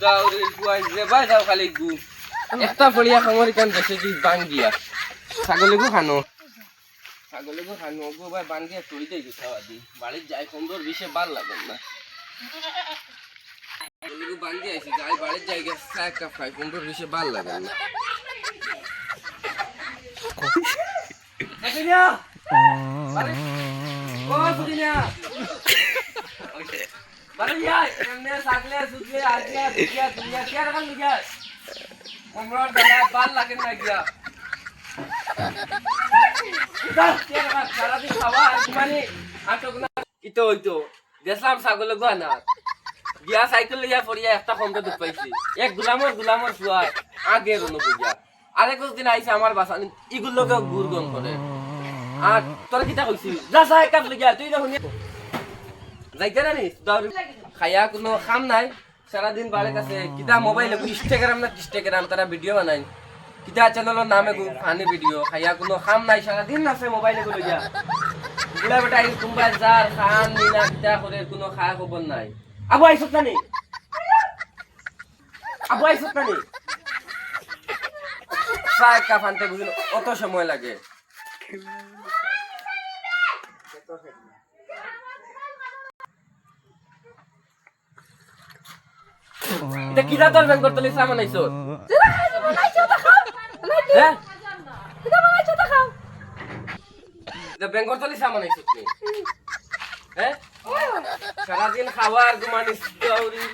দাউরির কুয়াই যে ভাই যাও খালি গু একটা ফড়িয়া খামর কান দেশে কি বাঙ্গিয়া ছাগলেগু খানো গো ভাই বাঙ্গিয়া তুই দেই খাওয়া দি বাড়ির যাই সুন্দর বিশে ভাল লাগে না ছাগলেগু বাঙ্গিয়া আইছি যাই বাড়ির জায়গা চা কাপ খাই সুন্দর বিশে ভাল লাগে না সুদিনা আরে ও সুদিনা বারে যাই এমনে সাগলে সুদলে আজিয়া দিয়া দুনিয়া কি আর কাল লিখা আমরা দাদা ভাল লাগে না গিয়া সারাদিন খাওয়া মানে আটক না ইতো হইতো দেখলাম ছাগলে গোয়ানা গিয়া সাইকেল লিয়া পড়িয়া একটা কমতে দুঃখ পাইছি এক গুলামর ফুয়ায় আগে রনো বুঝা আরেক দিন আইছে আমার বাসা ইগুলোকে গুরগন করে আর তোর কিটা কইছিস যা সাই কাপ লিয়া তুই না শুনি যাইতে না নি খায়া কোনো কাম নাই সারাদিন বাড়ির কাছে কিটা মোবাইলে ইনস্টাগ্রাম তারা ভিডিও বানাই কিটা চ্যানেলের নামে ফানি ভিডিও খাইয়া কোনো কাম নাই সারাদিন আছে মোবাইলে গুলো যা বুড়া বেটা এই কুম্বা যার খান নিনা কিটা করে কোনো খায়া খবর নাই আবু আইছত না নি চায় কাপ আনতে বুঝিল অত সময় লাগে এটা কি জাতর ব্যাংক করতে লিসা বানাইছো হ্যাঁ এটা ব্যাংক করতে লিসা বানাইছো তুমি হ্যাঁ সারাদিন খাওয়ার ঘুমানিস দৌড়ি